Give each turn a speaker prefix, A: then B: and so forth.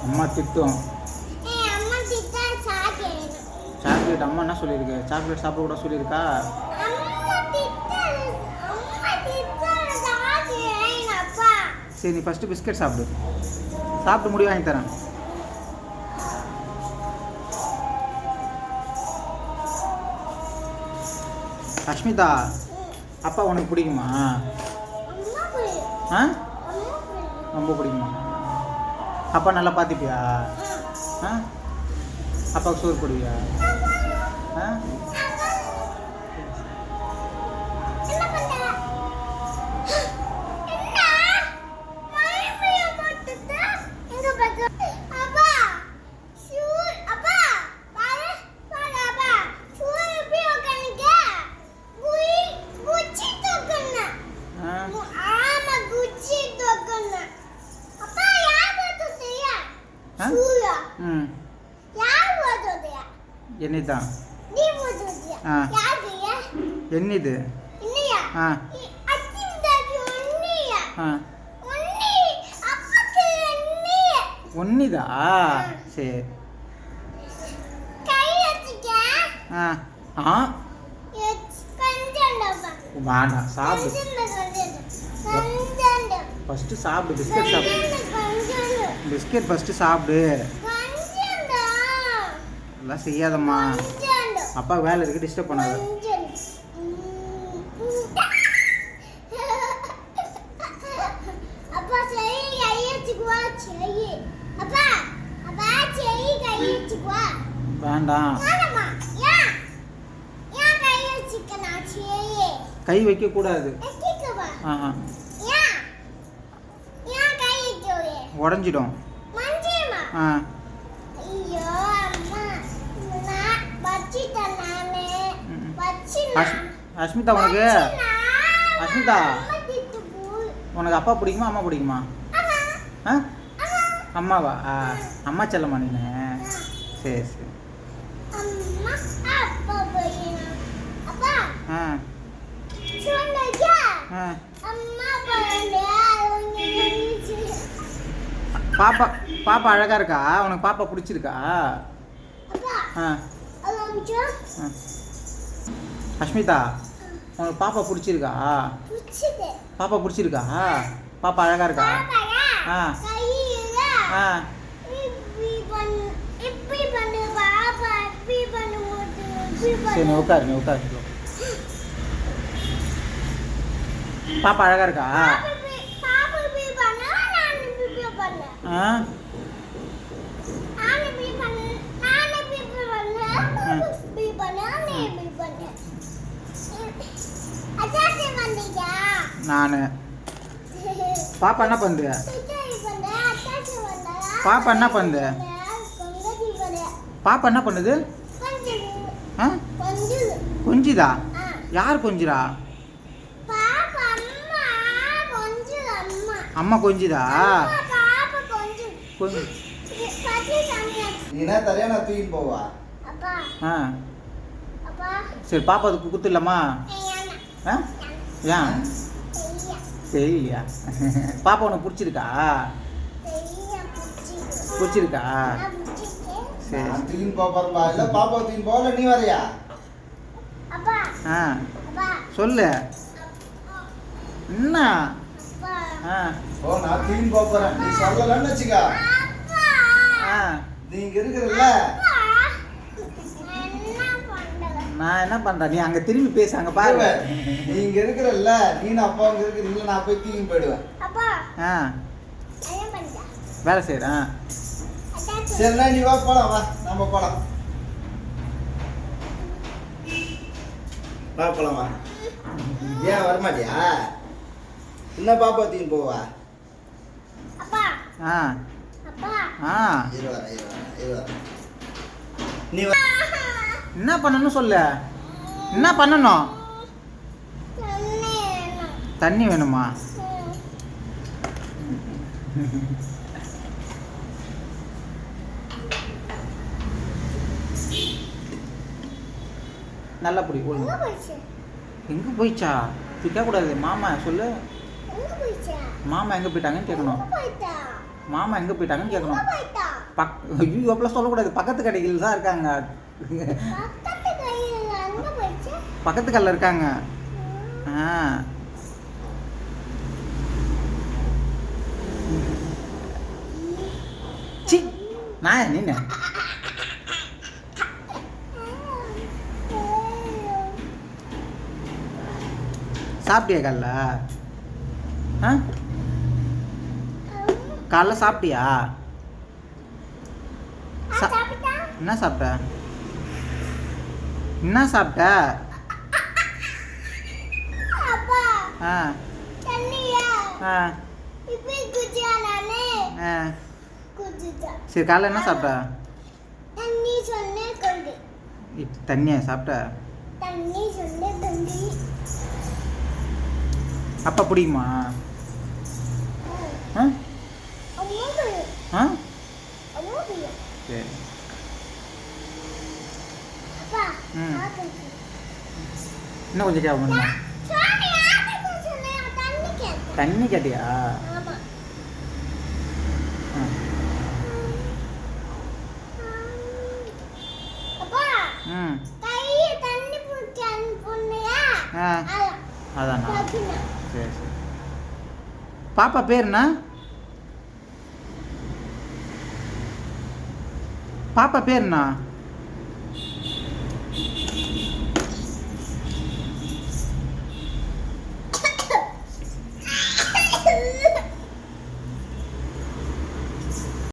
A: அம்மா திட்டும். சாக்லேட் அம்மா என்ன சொல்லியிருக்கு? சாக்லேட் சாப்பிட கூட சொல்லியிருக்கா? சரி, நீ ஃபஸ்ட்டு பிஸ்கட் சாப்பிடு. சாப்பிட்டு முடி வாங்கி தரேன். அஷ்மிதா, அப்பா உனக்கு பிடிக்குமா? ஆ, ரொம்ப பிடிக்குமா? அப்பா நல்லா பார்த்துப்பியா? ஆ, அப்பாவுக்கு சோறு போடுவியா? ஆ, என்னதான் என்னது? ஒன்னிதா? சரி. வேண்டாம், சாப்பிடு. ஃபஸ்ட்டு சாப்பிடு. பிஸ்கட் சாப்பிடு. பிஸ்கட் ஃபஸ்ட்டு சாப்பிடு. எல்லாம் செய்யாதம்மா. அப்பா வேலை இருக்கு, டிஸ்டர்ப் பண்ணாத. வேண்டாம், கை வைக்க கூடாது. உடஞ்சிடும். அஷ்மிதா, உனக்கு அஷ்மிதா உனக்கு அப்பா பிடிக்குமா அம்மா பிடிக்குமா? அம்மாவா? அம்மா செல்லம்மா நீனு? சரி சரி. பாப்பா பாப்பா அழகா இருக்கா? உனக்கு பாப்பா பிடிச்சிருக்கா? அஷ்மிதா, உனக்கு பாப்பா பிடிச்சிருக்கா? பாப்பா பிடிச்சிருக்கா? பாப்பா அழகா இருக்கா? சரி, நீ உட்காரு, நீ உட்காரு. பாப்பா அழகா இருக்கா? நானு பாப்பா என்ன பண்ணுது? பாப்பா என்ன பண்ணுது? பாப்பா என்ன பண்ணுது? கொஞ்சிதா? யார் கொஞ்சிரா? அம்மா கொஞ்சிதா? சரி, பாப்பா அதுக்கு குத்துலாமா? ஏன் தெரியலையா? பாப்பா உனக்கு பிடிச்சிருக்கா? பிடிச்சிருக்கா? சரி.
B: நீ வரையா?
A: சொல்லு என்ன?
B: நான் தூக்கி போறேன். நீ சொல்லலன்னு வச்சுக்கா, நீங்க இருக்கிறல்ல.
A: நான் என்ன பண்றேன்? நீ அங்க திரும்பி பேசு, அங்க பாரு.
B: நீங்க இருக்கிறல்ல, நீ அப்பா அங்க இருக்கிறீங்களா? நான் போய் தூக்கி போயிடுவேன்.
A: வேலை செய்யறேன்.
B: சரிண்ணா, நீ வா, போலாம். வா, நம்ம போலாம். வா, போலாம். வா. ஏன் வரமாட்டியா? என்ன பாப்பா தூக்கி போவா? நீ
A: என்ன பண்ணணும் சொல்லு. என்ன பண்ணணும்? தண்ணி வேணுமா? நல்லா புடி. எங்க போயிச்சா? திக்க கூடாது. மாமா சொல்லு. மாமா எங்க போயிட்டாங்கன்னு கேட்கணும். மாமா எங்கே போயிட்டாங்கன்னு கேட்கணும். ஐயோ அப்பெல்லாம் சொல்லக்கூடாது, பக்கத்து கடைகள் தான் இருக்காங்க. பக்கத்து கடையில் இருக்காங்க. ஆ சி நான் நின்ன சாப்பிட்டியா காலைல? ஆ காலைல சாப்பிட்டியா? என்ன சாப்பிட்ட? என்ன சாப்பிட்ட? ஆ ஆ ஆ சரி, காலைல என்ன சாப்பிட்ட? தண்ணியா சாப்பிட்ட? அப்பா பிடிக்குமா? ஆ ஆ சரி. ம் இன்னும் கொஞ்சம் கேட்கணுமா? தண்ணி கேட்டியா? ம் ஆ அதானா? சரி சரி. பாப்பா பேர் என்ன? பாப்பா பேர் என்ன?